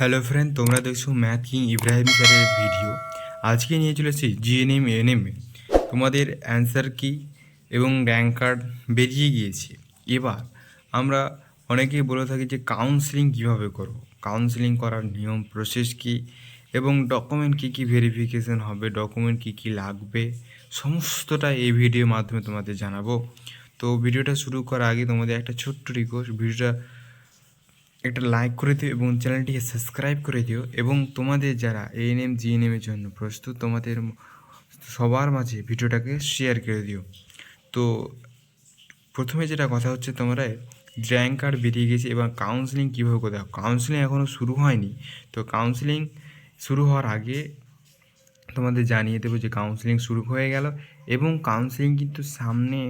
Hello friend, তোমরা দেখছো math king Ibrahim স্যারের ভিডিও। আজকে নিয়ে চলেছি জিএনএম এএনএম তোমাদের অ্যান্সার কি এবং র্যাঙ্ক কার্ড বেরিয়ে গিয়েছে। এবার আমরা অনেকেই বলে থাকি যে কাউন্সেলিং কীভাবে করব, কাউন্সেলিং করার নিয়ম প্রসেস কী এবং ডকুমেন্ট কী কী ভেরিফিকেশন হবে, ডকুমেন্ট কী কী লাগবে, সমস্তটা এই ভিডিওর মাধ্যমে তোমাদের জানাবো। তো ভিডিওটা শুরু করার আগে তোমাদের একটা ছোট্ট রিকোয়েস্ট, ভিডিওটা একটা লাইক করে দিও এবং চ্যানেলটিকে সাবস্ক্রাইব করে দিও এবং তোমাদের যারা এএনএম জিএনএমের জন্য প্রস্তুত তোমাদের সবার মাঝে ভিডিওটাকে শেয়ার করে দিও। তো প্রথমে যেটা কথা হচ্ছে, তোমরা র্যাঙ্ক কার্ড বেরিয়ে গেছে এবং কাউন্সেলিং কীভাবে করতে হবে। কাউন্সেলিং এখনও শুরু হয়নি, তো কাউন্সেলিং শুরু হওয়ার আগে তোমাদের জানিয়ে দেবো যে কাউন্সেলিং শুরু হয়ে গেল এবং কাউন্সেলিং কিন্তু সামনে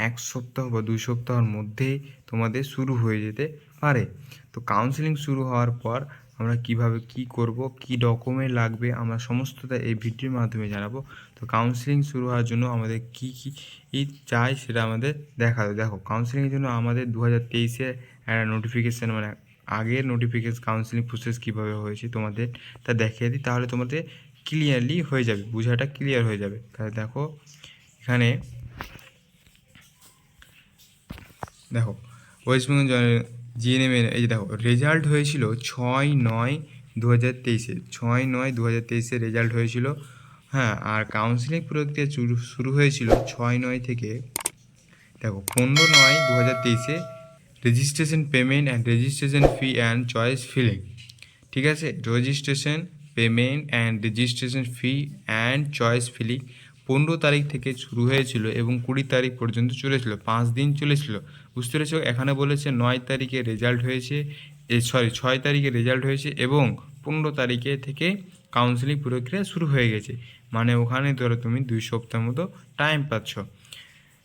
1 সপ্তাহ বা 2 সপ্তাহের মধ্যেই তোমাদের শুরু হয়ে যেতে পারে। তো কাউন্সেলিং শুরু হওয়ার পর আমরা কিভাবে কি করব, কি ডকুমেন্ট লাগবে, আমরা সমস্তটা এই ভিডিওর মাধ্যমে জানাবো। তো কাউন্সেলিং শুরু হওয়ার জন্য আমাদের কি চাই সেটা আমাদের দেখো কাউন্সেলিংয়ের জন্য আমাদের 2023-এ একটা নোটিফিকেশান, মানে আগের নোটিফিকেশন কাউন্সেলিং প্রসেস কীভাবে হয়েছে তোমাদের তা দেখিয়ে দিই, তাহলে তোমাদের ক্লিয়ারলি হয়ে যাবে, বোঝাটা ক্লিয়ার হয়ে যাবে। তাহলে দেখো এখানে দেখো ওয়েস্ট বেঙ্গল জিএনএম এই যে দেখো রেজাল্ট হয়েছিল 6/9/2023-এ, 6/9/2023-এ রেজাল্ট হয়েছিল। হ্যাঁ, আর কাউন্সিলিং প্রক্রিয়া শুরু হয়েছিল 6/9 থেকে দেখো 15/9/2023-এ registration payment and registration fee and choice filling. ঠিক আছে, registration payment and registration fee and choice filling 15 তারিখ থেকে শুরু হয়েছিল এবং 20 তারিখ পর্যন্ত চলেছিল, 5 দিন চলেছিল। বুঝতে পেরেছো? এখানে বলেছে 9 তারিখে রেজাল্ট হয়েছে, 6 তারিখে রেজাল্ট হয়েছে এবং 15 তারিখে থেকে কাউন্সেলিং প্রক্রিয়া শুরু হয়ে গেছে। মানে ওখানে ধরো তুমি 2 সপ্তাহ মতো টাইম পাচ্ছ।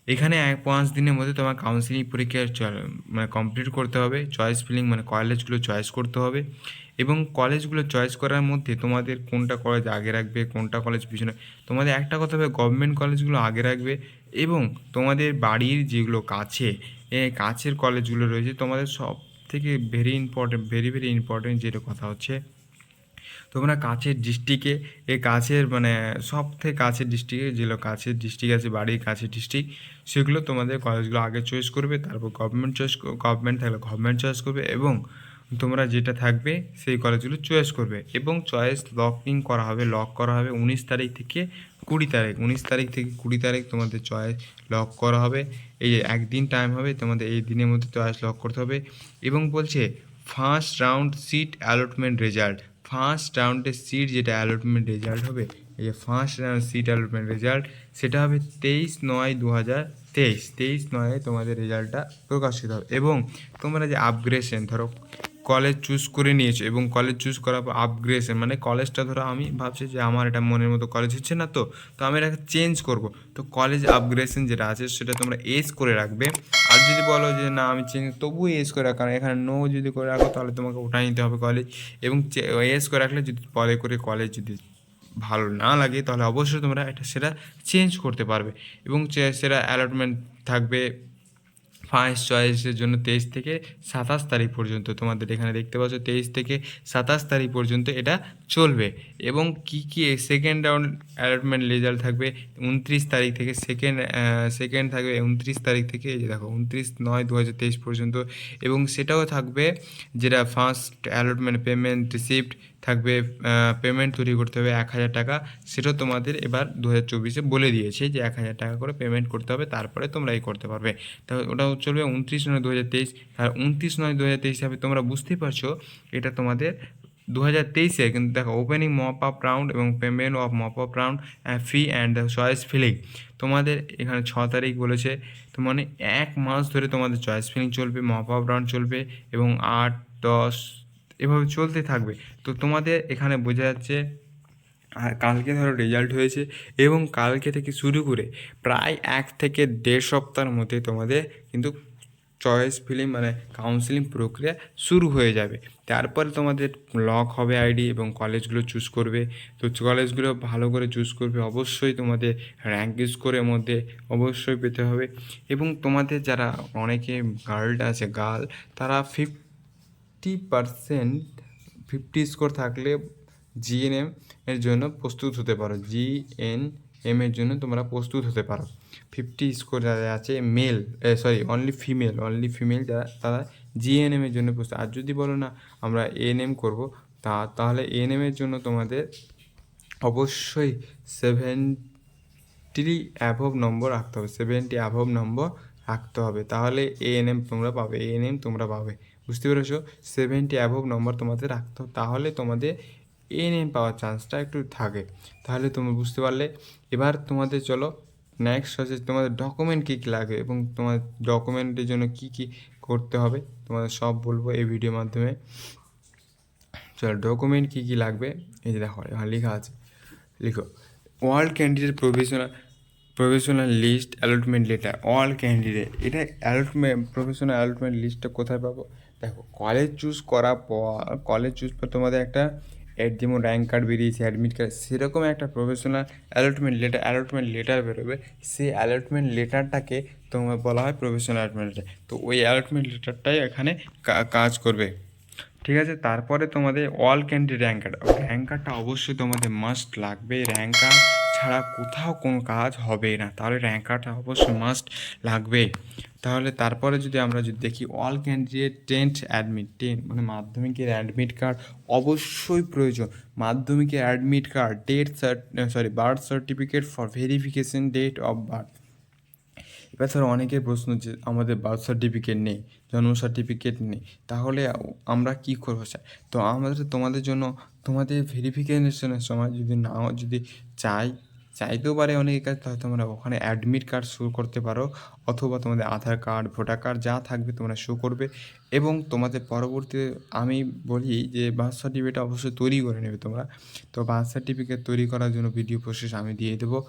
এখানে 5 দিনের মধ্যে তোমার কাউন্সেলিং পরীক্ষা মানে কমপ্লিট করতে হবে। চয়েস ফিলিং মানে কলেজগুলো চয়েস করতে হবে এবং কলেজগুলো চয়েস করার মধ্যে তোমাদের কোনটা কলেজ আগে রাখবে, কোনটা কলেজ পিছনে, তোমাদের একটা কথা হবে গভর্নমেন্ট কলেজগুলো আগে রাখবে এবং তোমাদের বাড়ির যেগুলো কাছের কলেজগুলো রয়েছে তোমাদের সব থেকে ভেরি ইম্পর্টেন্ট যেটা কথা হচ্ছে, তোমরা কাছের ডিস্ট্রিক্টে কাছের মানে সব থেকে কাছের ডিস্ট্রিক্টে যেগুলো কাছের ডিস্ট্রিক্ট আছে, বাড়ির কাছের ডিস্ট্রিক্ট, সেগুলো তোমাদের কলেজগুলো আগে চয়েস করবে। তারপর গভর্নমেন্ট থাকলে গভর্নমেন্ট চয়েস করবে এবং তোমরা যেটা থাকবে সেই কলেজগুলো চয়েস করবে এবং চয়েস লক করা হবে 19 তারিখ থেকে 20 তারিখ। 19 তারিখ থেকে 20 তারিখ তোমাদের চয়েস লক করা হবে। এই একদিন টাইম হবে তোমাদের, এই দিনের মধ্যে চয়েস লক করতে হবে এবং বলছে first round seat allotment result, first রাউন্ডের সিট যেটা অ্যালটমেন্ট রেজাল্ট হবে, এই যে first round seat allotment result সেটা হবে 23/9/2023, 23/9 তোমাদের রেজাল্টটা প্রকাশিত হবে। এবং তোমরা যে আপগ্রেডেশন ধরো কলেজ চুজ করে নিয়েছো এবং কলেজ চুজ করার পর আপগ্রেডেশন মানে কলেজটা ধরো আমি ভাবছি যে আমার এটা মনের মতো কলেজ হচ্ছে না, তো আমি এটাকে চেঞ্জ করব, তো কলেজ আপগ্রেডেশন যেটা আছে সেটা তোমরা এস করে রাখবে। আর যদি বলো যে না আমি চেঞ্জ, তবুও এস করে রাখো, কারণ এখানে নো যদি করে রাখো তাহলে তোমাকে ওঠাই নিতে হবে কলেজ। এবং এস করে রাখলে যদি পরে করে কলেজ যদি ভালো না লাগে তাহলে অবশ্যই তোমরা সেটা চেঞ্জ করতে পারবে। এবং সেটা অ্যালটমেন্ট থাকবে ফার্স্ট চয়েসের জন্য 23 থেকে 27 তারিখ পর্যন্ত। তোমাদের এখানে দেখতে পাচ্ছ 23 থেকে 27 তারিখ পর্যন্ত এটা চলবে। এবং কী সেকেন্ড রাউন্ড অ্যালটমেন্ট রেজাল্ট থাকবে 29 তারিখ থেকে, সেকেন্ড থাকবে 29 তারিখ থেকে, এই যে দেখো 29/9/2023 পর্যন্ত। এবং সেটাও থাকবে যেটা ফার্স্ট অ্যালটমেন্ট পেমেন্ট রিসিপ্ট থাকবে, পেমেন্ট তৈরি করতে হবে 1000 টাকা, সেটাও তোমাদের এবার 2024-এ বলে দিয়েছে যে 1000 টাকা করে পেমেন্ট করতে হবে, তারপরে তোমরা এই করতে পারবে। তা ওটাও চলবে 29/9/2023। আর 29/9/2023 হবে, তোমরা বুঝতেই পারছো এটা তোমাদের 2023-এ। কিন্তু দেখো ওপেনিং মপ আপ রাউন্ড এবং payment of mop up round fee and choice filling তোমাদের এখানে 6 তারিখ বলেছে। তো মানে 1 মাস ধরে তোমাদের চয়েস ফিলিং চলবে, মপ আপ রাউন্ড চলবে এবং 8-10 এভাবে চলতে থাকবে। তো তোমাদের এখানে বোঝা যাচ্ছে। আর কালকে ধরো রেজাল্ট হয়েছে এবং কালকে থেকে শুরু করে প্রায় 1 থেকে 1.5 সপ্তাহের মধ্যে তোমাদের কিন্তু চয়েস ফিলিং মানে কাউন্সেলিং প্রক্রিয়া শুরু হয়ে যাবে। তারপরে তোমাদের লক হবে আইডি এবং কলেজগুলো চুজ করবে। তো কলেজগুলো ভালো করে চুজ করবে, অবশ্যই তোমাদের র্যাঙ্ক স্কোরের মধ্যে অবশ্যই পেতে হবে। এবং তোমাদের যারা অনেকে গার্ল তারা 50% 50 স্কোর থাকলে জিএনএম এর জন্য প্রস্তুত হতে পারো, জিএনএম এর জন্য তোমরা প্রস্তুত হতে পারো। 50 স্কোর যারা আছে মেল, অনলি ফিমেল যারা, তারা জিএনএম এর জন্য প্রস্তুত। আর যদি বলো না আমরা এএনএম করবো, তাহলে এএনএম এর জন্য তোমাদের অবশ্যই 70 অ্যাভব নম্বর রাখতে হবে, 70 অ্যাভব নম্বর রাখতে হবে, তাহলে এএনএম তোমরা পাবে। বুঝতে পেরেছো? 70 অ্যাভব নম্বর তোমাদের রাখতে হবে, তাহলে তোমাদের এএনএম পাওয়ার চান্সটা একটু থাকে। তাহলে তুমি বুঝতে পারলে। এবার তোমাদের চলো নেক্সট হচ্ছে তোমাদের ডকুমেন্ট কী কী লাগে এবং তোমার ডকুমেন্টের জন্য কী কী করতে হবে তোমাদের সব বলবো এই ভিডিওর মাধ্যমে। চলো ডকুমেন্ট কী কী লাগবে, এই যে দেখো এখানে লেখা আছে, লিখো all candidate professional list allotment letter, all candidate. এটা প্রফেশনাল অ্যালটমেন্ট লিস্টটা কোথায় পাবো? দেখো কলেজ চুজ করার পর তোমাদের একটা যেমন র্যাঙ্ক কার্ড বেরিয়েছে, অ্যাডমিট কার্ড, সেরকম একটা প্রফেশনাল অ্যালটমেন্ট লেটার বেরোবে। সেই অ্যালটমেন্ট লেটারটাকে তোমার বলা হয় প্রফেশনাল অ্যালটমেন্ট লেটার। তো ওই অ্যালটমেন্ট লেটারটাই এখানে কাজ করবে, ঠিক আছে? তারপরে তোমাদের অল ক্যান্ডিডেট র্যাঙ্ক কার্ডটা অবশ্যই তোমাদের মাস্ট লাগবে। র্যাঙ্ক কার্ড ছাড়া কোথাও কোনো কাজ হবে না, তাহলে র্যাঙ্ক কার্ডটা অবশ্যই মাস্ট লাগবে। তাহলে তারপরে আমরা যদি দেখি অল ক্যান্ডিডেট 10 মানে মাধ্যমিকের অ্যাডমিট কার্ড অবশ্যই প্রয়োজন। মাধ্যমিকের admit card, birth certificate for verification date of birth. এবার ধরো অনেকের প্রশ্ন যে আমাদের বার্থ সার্টিফিকেট নেই, জন্ম সার্টিফিকেট নেই, তাহলে আমরা কী করবো স্যার? তো তোমাদের জন্য তোমাদের ভেরিফিকেশনের সময় যদি চাইতেও পারে অনেকের কাছে, তাহলে তোমরা ওখানে অ্যাডমিট কার্ড শো করতে পারো, অথবা তোমাদের আধার কার্ড, ভোটার কার্ড যা থাকবে তোমরা শো করবে। এবং তোমাদের পরবর্তীতে আমি বলি যে বার্থ সার্টিফিকেট অবশ্যই তৈরি করে নেবে তোমরা। তো বার্থ সার্টিফিকেট তৈরি করার জন্য ভিডিও প্রসেস আমি দিয়ে দেবো।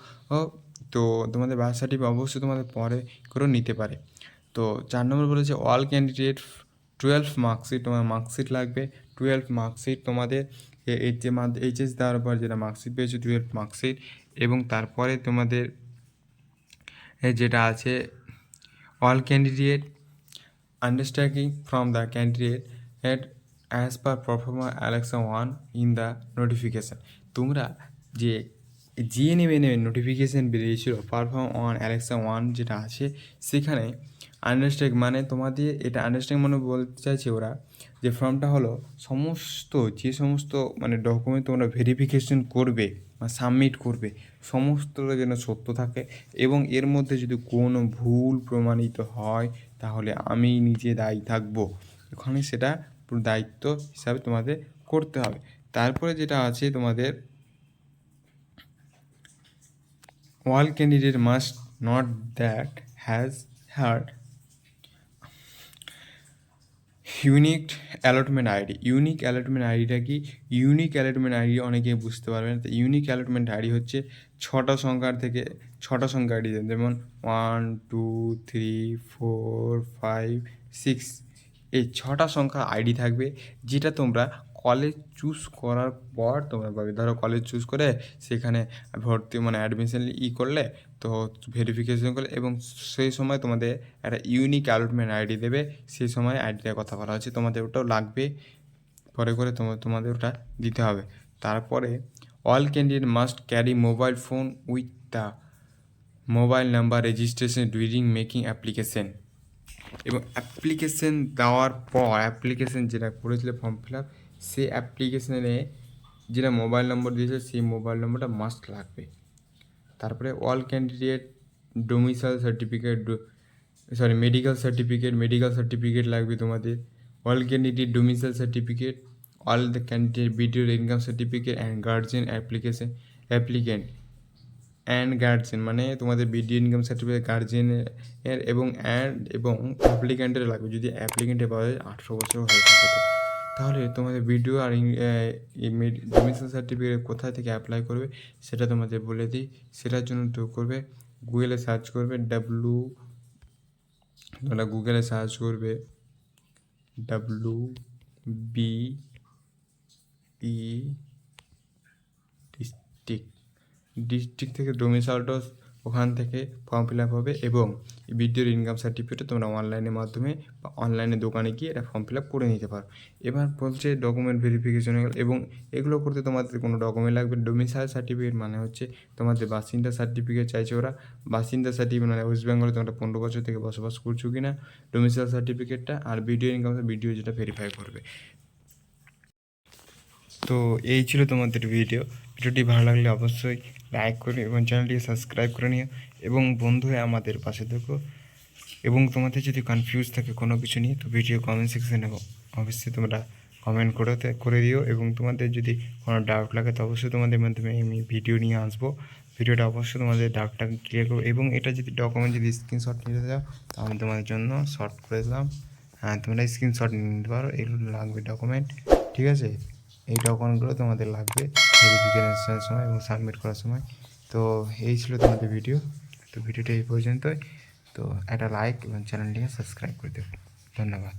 তো তোমাদের বার্থ সার্টিফিকেট অবশ্যই তোমাদের পরে করেও নিতে পারে। তো 4 নম্বর বলেছে অল ক্যান্ডিডেট 12 মার্কশিট, তোমার মার্কশিট লাগবে। 12 মার্কশিট তোমাদের এইচএস দেওয়ার পর যেটা মার্কশিট পেয়েছে 12 মার্কশিট। এবং তারপরে তোমাদের যেটা আছে all candidate understanding from the candidate as per performer Alexa 1 in the notification. তোমরা যে জিএনএমএনএ নোটিফিকেশান বেরিয়েছিল পারফর্ম অন অ্যালেক্সা 1 যেটা আছে, সেখানে আন্ডারস্ট্যান্ড মানে তোমাদের এটা আন্ডারস্ট্যান্ড মানে বলতে চাইছে ওরা যে ফর্মটা হলো যে সমস্ত মানে ডকুমেন্ট তোমরা ভেরিফিকেশন করবে বা সাবমিট করবে, সমস্তটা যেন সত্য থাকে। এবং এর মধ্যে যদি কোনো ভুল প্রমাণিত হয় তাহলে আমি নিজে দায়ী থাকবো, ওখানে সেটা পুরো দায়িত্ব হিসাবে তোমাদের করতে হবে। তারপরে যেটা আছে তোমাদের all candidate must not that has had unique allotment ID. Unique allotment আইডিটা কি? ইউনিক অ্যালটমেন্ট আইডি অনেকে বুঝতে পারবে না। তো ইউনিক অ্যালটমেন্ট আইডি হচ্ছে 6টা সংখ্যা আইডি, যেমন 1 2 3 4 5 6, এই 6টা সংখ্যা আইডি থাকবে, যেটা তোমরা কলেজ চুজ করার পর তোমরা পাবে। ধরো কলেজ চুজ করে সেখানে ভর্তি মানে অ্যাডমিশন করলে, তো ভেরিফিকেশন করলে, এবং সেই সময় তোমাদের একটা ইউনিক অ্যালটমেন্ট আইডি দেবে। সেই সময় আইডিটার কথা বলা হচ্ছে, তোমাদের ওটাও লাগবে, পরে তোমাদের ওটা দিতে হবে। তারপরে all candidate must carry mobile phone with the mobile number registration during making application. এবং অ্যাপ্লিকেশন দেওয়ার পর অ্যাপ্লিকেশন যেটা করেছিলে ফর্ম ফিল আপ, সেই অ্যাপ্লিকেশনে যেটা মোবাইল নম্বর দিয়েছে সেই মোবাইল নম্বরটা মাস্ট লাগবে। তারপরে all candidate domicile certificate medical certificate লাগবে তোমাদের। All candidate domicile certificate, all the candidate video income certificate and guardian applicant guardian মানে তোমাদের ভিডিও ইনকাম সার্টিফিকেট গার্জিয়ানের এবং অ্যাপ্লিকেন্টের লাগবে, যদি অ্যাপ্লিকেন্টের বয়স 18 বছর হয়ে থাকে। তো তাহলে তোমাদের ভিডিও আর ডোমিসাইল সার্টিফিকেট কোথায় থেকে অ্যাপ্লাই করবে সেটা তোমাদের বলে দিই। সেটার জন্য তো করবে গুগলে সার্চ করবে WBE ডিস্ট্রিক্ট থেকে ডোমিসাইলটা ওখান থেকে ফর্ম ফিল আপ হবে এবং ভিডিওর ইনকাম সার্টিফিকেটও তোমরা অনলাইনের মাধ্যমে বা অনলাইনে দোকানে গিয়ে এটা ফর্ম ফিল আপ করে নিতে পারো। এবার বলছে ডকুমেন্ট ভেরিফিকেশন এবং এগুলো করতে তোমাদের কোনো ডকুমেন্ট লাগবে। ডোমিসাইল সার্টিফিকেট মানে হচ্ছে তোমাদের বাসিন্দা সার্টিফিকেট চাইছে ওরা। বাসিন্দা সার্টিফিকেট মানে ওয়েস্ট বেঙ্গলে তোমরা 15 বছর থেকে বসবাস করছো কি না, ডোমিসাইল সার্টিফিকেটটা, আর ভিডিও ইনকাম ভিডিও যেটা ভেরিফাই করবে। তো এই ছিল তোমাদের ভিডিওটি ভালো লাগলে অবশ্যই লাইক করে এবং চ্যানেলটিকে সাবস্ক্রাইব করে নিও এবং বন্ধু হয়ে আমাদের পাশে দেখো। এবং তোমাদের যদি কনফিউজ থাকে কোনো কিছু নিয়ে তো ভিডিও কমেন্ট সেকশনে অবশ্যই তোমরা কমেন্ট করে দিও এবং তোমাদের যদি কোনো ডাউট লাগে তো অবশ্যই তোমাদের মাধ্যমে আমি ভিডিও নিয়ে আসবো। ভিডিওটা অবশ্যই তোমাদের ডাউটটাকে ক্লিয়ার করবো এবং এটা যদি ডকুমেন্ট যদি স্ক্রিনশট নিতে যাও তো আমি তোমাদের জন্য শর্ট করে দিলাম। হ্যাঁ, তোমরা স্ক্রিনশট নিয়ে নিতে পারো, এগুলো লাগবে ডকুমেন্ট, ঠিক আছে? এই ডকুমেন্টগুলো তোমাদের লাগবে ভেরিফিকেশনের সময় এবং সাবমিট করার সময়। তো এই ছিল তোমাদের ভিডিও। তো ভিডিওটা এই পর্যন্তই। তো একটা লাইক এবং চ্যানেলটিকে সাবস্ক্রাইব করে দেবো। ধন্যবাদ।